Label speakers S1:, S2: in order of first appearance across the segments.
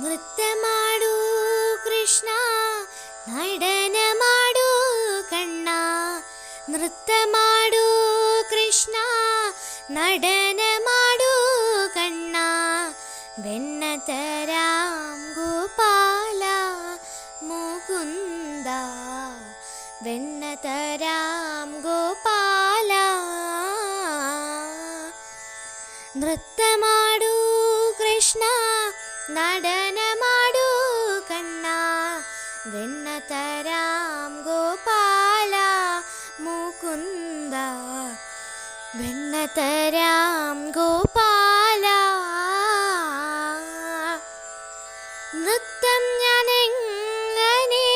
S1: നൃത്തമാടൂ കൃഷ്ണ, നടനമാടൂ കണ്ണ. നൃത്തമാടൂ കൃഷ്ണ, നടനമാടൂ കണ്ണ. വെണ്ണതരാം ഗോപാല മുകുന്ദ, വെണ്ണതരാം ഗോപാല. നൃത്തമാടൂ കൃഷ്ണ, നടനമാടൂ കണ്ണ. വെണ്ണതരാം ഗോപാല മുകുന്ദ, വെണ്ണതരാം ഗോപാല. നൃത്തം ഞാനെങ്ങനെ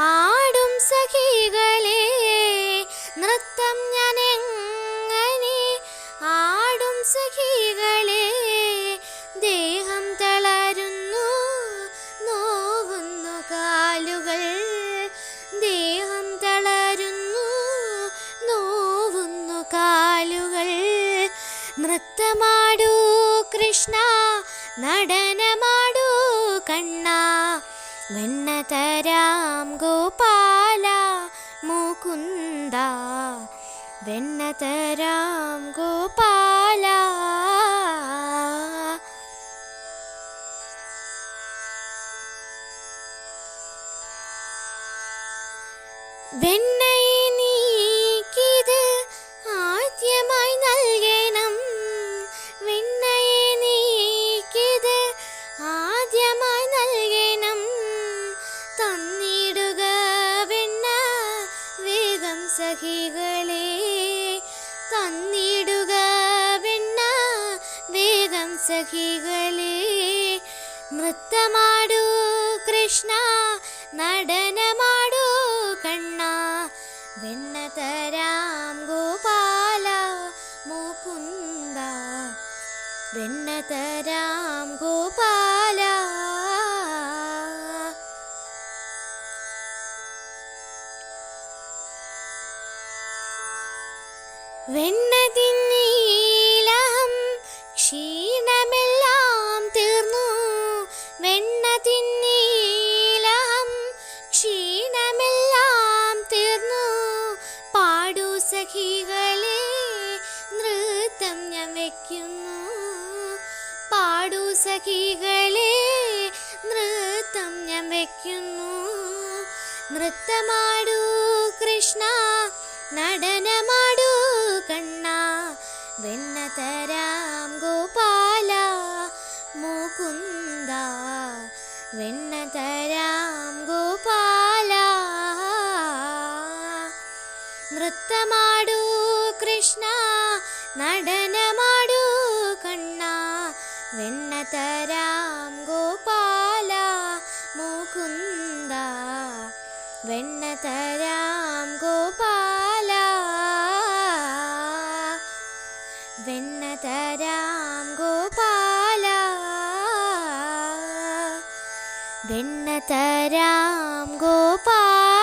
S1: ആടും സഖികളെ, നൃത്തം ഞാനെങ്ങനെ ആടും സഖികളെ. ദേഹം തളരുന്നു, നോവുന്നു കാലുകൾ. ദേഹം തളരുന്നു, നോവുന്നു കാലുകൾ. നൃത്തമാടൂ കൃഷ്ണ, നടനമാടൂ കണ്ണ. വെണ്ണതരാം ഗോപാല മുകുന്ദ, വെണ്ണതരാം ഗോപാല. വെണ്ണയെ നീക്കിത് ആദ്യമായി നൽകണം, വെണ്ണയെ നീക്കിത് ആദ്യമായി നൽകണം. തന്നിടുക വെണ്ണ വേഗം സഖികളെ, തന്നിടുക വെണ്ണ വേഗം സഖികളെ. നൃത്തമാടൂ കൃഷ്ണ, നടനമാടൂ കണ്ണ. വെണ്ണതരാം ഗോപാല മുകുന്ദ, വെണ്ണതരാം ഗോപാല. വെണ്ണ തിന്നീലഹം ക്ഷീണമെല്ലാം തീർന്നു, വെണ്ണ തിന്നീലഹം ക്ഷീണമെല്ലാം തീർന്നു. പാടൂ സഖികളെ, നൃത്തം ഞാൻ വയ്ക്കുന്നു. പാടൂ സഖികളെ, നൃത്തം ഞാൻ വയ്ക്കുന്നു. നൃത്തമാടൂ കൃഷ്ണ, നടനമാടൂ കണ്ണ. വെണ്ണതരാം ഗോപാല മുകുന്ദ, വെണ്ണതരാം ഗോപാല. നൃത്തമാടൂ കൃഷ്ണ, നടനമാടൂ കണ്ണ. വെണ്ണതരാം ഗോപാല മുകുന്ദ, വെണ്ണതരാം ഗോപാല. വെണ്ണതരാം ഗോപാല, വെണ്ണതരാം ഗോപാല.